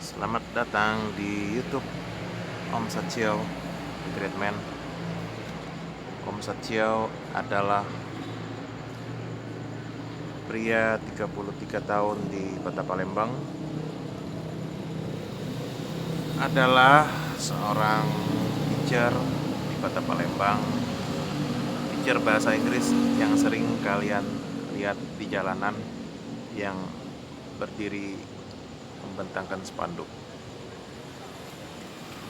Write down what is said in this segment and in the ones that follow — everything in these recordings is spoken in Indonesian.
Selamat datang di YouTube Om Satrio, The Great Man. Om Satrio adalah pria 33 tahun di Kota Palembang. Adalah seorang teacher di Kota Palembang. Teacher bahasa Inggris yang sering kalian lihat di jalanan yang berdiri membentangkan spanduk.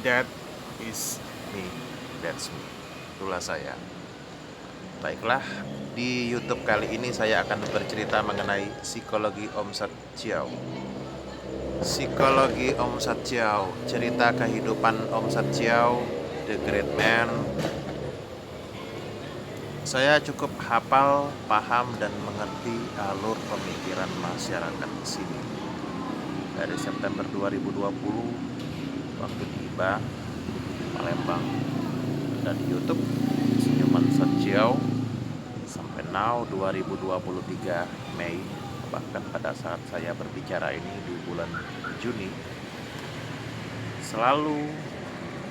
That is me. That's me. Itulah saya. Baiklah, di YouTube kali ini saya akan bercerita mengenai psikologi Om Satrio. Psikologi Om Satrio, cerita kehidupan Om Satrio, The Great Man. Saya cukup hafal, paham, dan mengerti alur pemikiran masyarakat di sini. Dari September 2020, waktu tiba Palembang, dan YouTube Senyuman Satrio sampai now 2023 Mei, bahkan pada saat saya berbicara ini di bulan Juni, selalu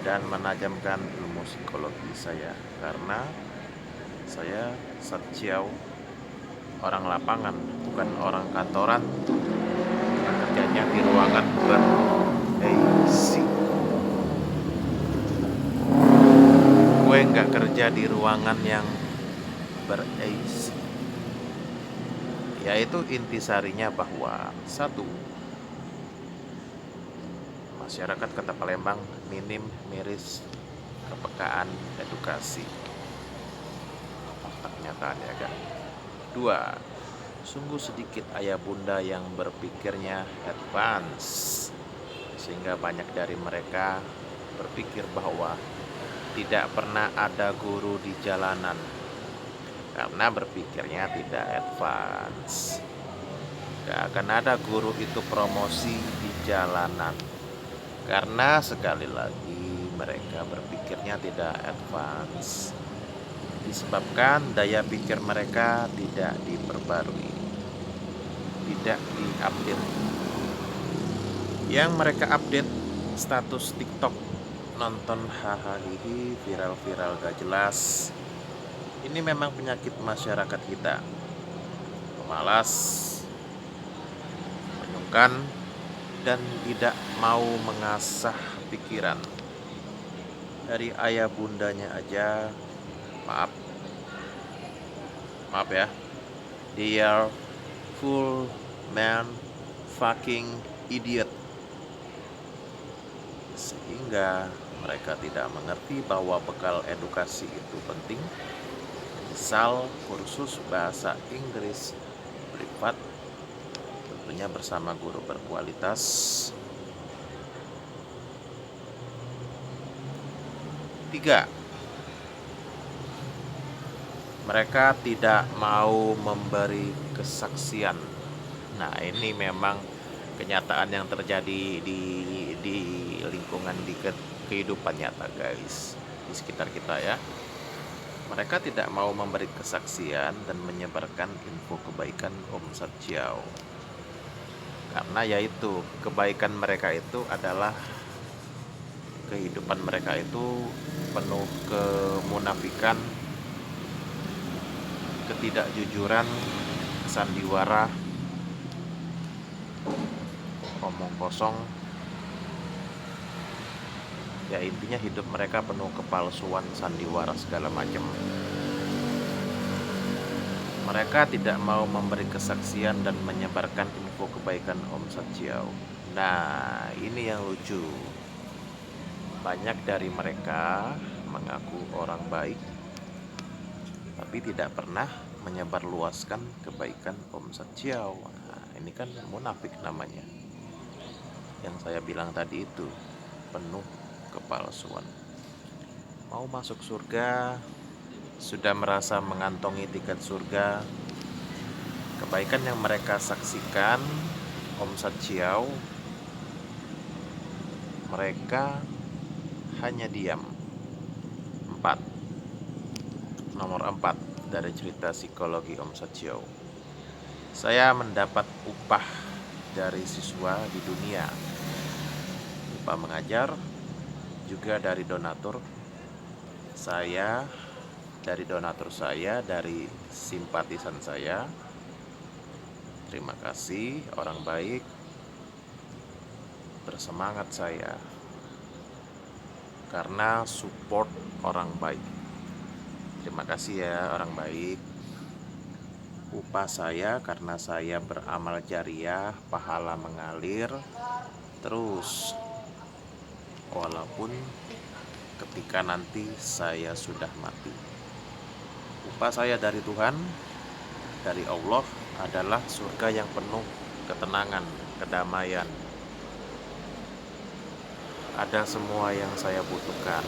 dan menajamkan ilmu psikologi saya karena saya Satrio, orang lapangan, bukan orang kantoran yang kerjanya di ruangan ber-AC. Gue nggak kerja di ruangan yang ber-AC. Yaitu intisarinya bahwa satu, masyarakat Kota Palembang minim miris kepekaan edukasi. Fakta kenyataannya kan. Dua, sungguh sedikit ayah bunda yang berpikirnya advance, sehingga banyak dari mereka berpikir bahwa tidak pernah ada guru di jalanan karena berpikirnya tidak advance. Gak akan ada guru itu promosi di jalanan karena sekali lagi mereka berpikirnya tidak advance, disebabkan daya pikir mereka tidak diperbarui, tidak diupdate. Yang mereka update status TikTok, nonton hahaha, viral-viral gak jelas. Ini memang penyakit masyarakat kita. Pemalas, menyungkan, dan tidak mau mengasah pikiran. Dari ayah bundanya aja, maaf ya, they are full man fucking idiot. Sehingga mereka tidak mengerti bahwa bekal edukasi itu penting. Misal kursus bahasa Inggris privat, tentunya bersama guru berkualitas. Tiga, mereka tidak mau memberi kesaksian. Nah, ini memang kenyataan yang terjadi di lingkungan, di kehidupan nyata, guys, di sekitar kita ya. Mereka tidak mau memberi kesaksian dan menyebarkan info kebaikan Om Satrio. Karena yaitu, kebaikan mereka itu adalah kehidupan mereka itu penuh kemunafikan, ketidakjujuran, sandiwara, omong kosong. Ya intinya hidup mereka penuh kepalsuan, sandiwara segala macam. Mereka tidak mau memberi kesaksian dan menyebarkan info kebaikan Om Satrio. Nah, ini yang lucu. Banyak dari mereka mengaku orang baik, tapi tidak pernah menyebarluaskan kebaikan Om Satrio. Nah, ini kan munafik namanya. Yang saya bilang tadi itu penuh kepalsuan. Mau masuk surga, sudah merasa mengantongi tiket surga. Kebaikan yang mereka saksikan Om Satrio, mereka hanya diam. 4. Nomor 4 dari cerita psikologi Om Satrio. Saya mendapat upah dari siswa di dunia. lupa mengajar, juga dari donatur saya, dari simpatisan saya. Terima kasih orang baik, bersemangat saya karena support orang baik. Terima kasih ya orang baik. Upah saya karena saya beramal jariah, pahala mengalir terus walaupun ketika nanti saya sudah mati. Upah saya dari Tuhan, dari Allah, adalah surga yang penuh ketenangan, kedamaian. Ada semua yang saya butuhkan.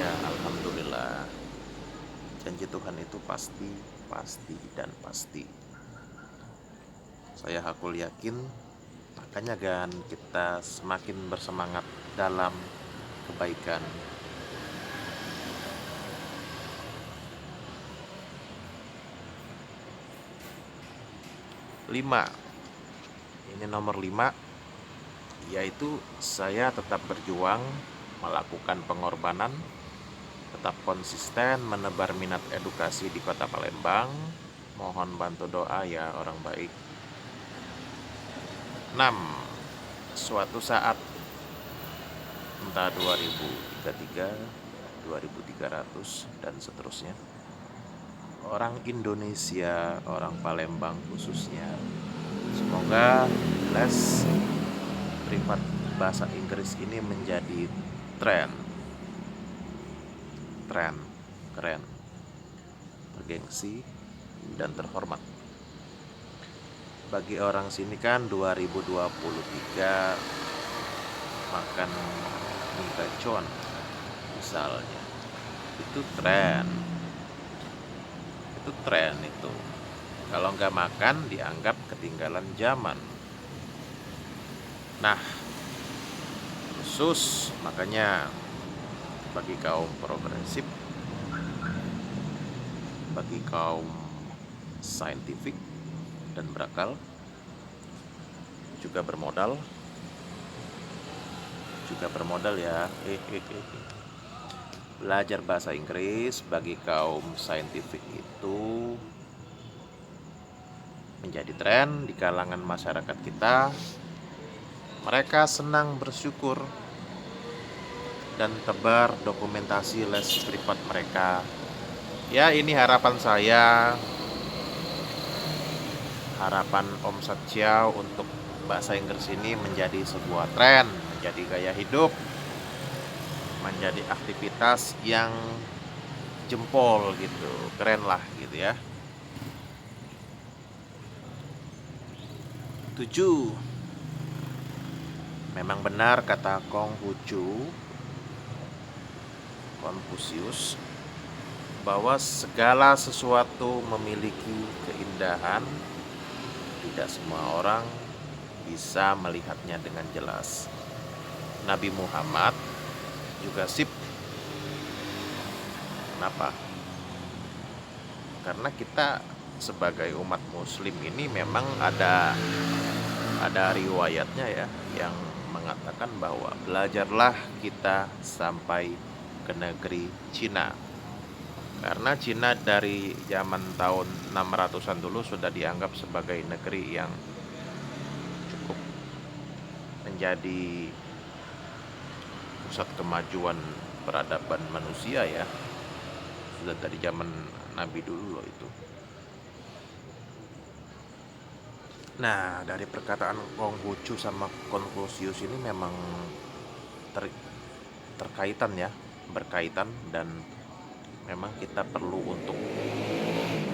Ya, alhamdulillah. Janji Tuhan itu pasti, dan pasti. Saya hakul yakin, makanya kan kita semakin bersemangat dalam kebaikan. Lima, ini nomor 5, yaitu saya tetap berjuang, melakukan pengorbanan, tetap konsisten menebar minat edukasi di Kota Palembang. Mohon bantu doa ya orang baik. 6, suatu saat, entah 2033, 2300 dan seterusnya, orang Indonesia, orang Palembang khususnya, semoga les privat bahasa Inggris ini menjadi tren, keren, bergengsi, dan terhormat. Bagi orang sini kan 2023 makan mie gacon misalnya, itu tren, itu. Kalau nggak makan dianggap ketinggalan zaman. Nah, khusus makanya bagi kaum progresif, bagi kaum saintifik dan berakal, juga bermodal ya. Belajar bahasa Inggris bagi kaum saintifik itu menjadi tren di kalangan masyarakat kita. Mereka senang bersyukur dan tebar dokumentasi les privat mereka. Ya, ini harapan saya, harapan Om Satjiao untuk bahasa Inggris ini menjadi sebuah tren, menjadi gaya hidup, menjadi aktivitas yang jempol gitu, keren lah gitu ya. 7, memang benar kata Konfusius bahwa segala sesuatu memiliki keindahan. Tidak semua orang bisa melihatnya dengan jelas. Nabi Muhammad juga sip. Kenapa? Karena kita sebagai umat muslim ini memang ada riwayatnya ya, yang mengatakan bahwa belajarlah kita sampai ke negeri Cina. Karena Cina dari zaman tahun 600-an dulu sudah dianggap sebagai negeri yang cukup menjadi pusat kemajuan peradaban manusia ya. Sudah dari zaman Nabi dulu loh itu. Nah, dari perkataan Konghucu sama Konfusius ini memang berkaitan, dan memang kita perlu untuk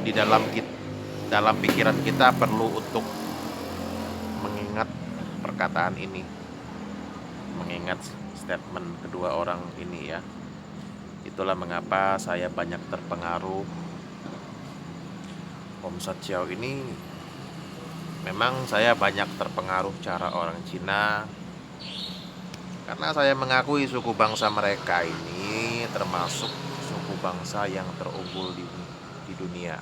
di dalam pikiran kita perlu untuk mengingat perkataan ini, mengingat statement kedua orang ini ya. Itulah mengapa saya banyak terpengaruh. Om Satjiao ini memang saya banyak terpengaruh cara orang Cina, karena saya mengakui suku bangsa mereka ini termasuk suku bangsa yang terunggul di dunia.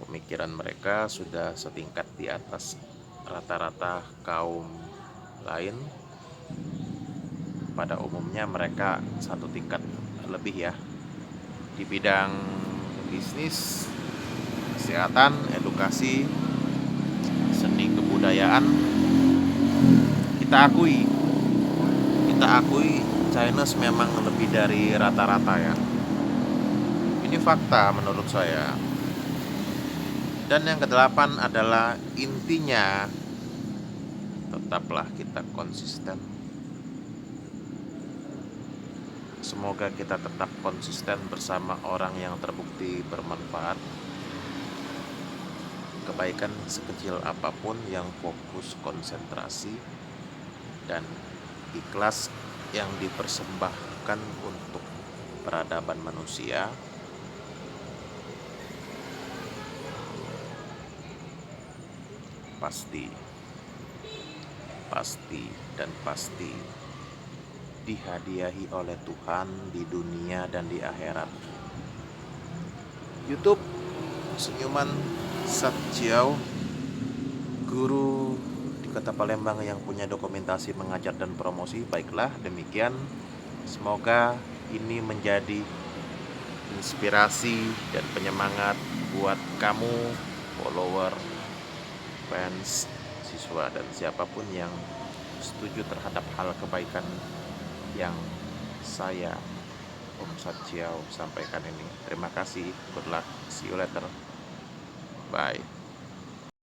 Pemikiran mereka sudah setingkat di atas rata-rata kaum lain pada umumnya mereka satu tingkat lebih ya di bidang bisnis, kesehatan, edukasi, seni kebudayaan. Kita akui, kita akui Chinese memang lebih dari rata-rata ya. Ini fakta menurut saya. Dan yang kedelapan adalah intinya tetaplah kita konsisten. Semoga kita tetap konsisten bersama orang yang terbukti bermanfaat. Kebaikan sekecil apapun yang fokus konsentrasi dan ikhlas yang dipersembahkan untuk peradaban manusia, pasti dan pasti dihadiahi oleh Tuhan di dunia dan di akhirat. YouTube Senyuman Satjiao, guru di Kota Palembang yang punya dokumentasi mengajar dan promosi. Baiklah, demikian. Semoga ini menjadi inspirasi dan penyemangat buat kamu, follower, fans, siswa, dan siapapun yang setuju terhadap hal kebaikan yang saya Om Satjiao sampaikan ini. Terima kasih. Good luck. See you later. Bye.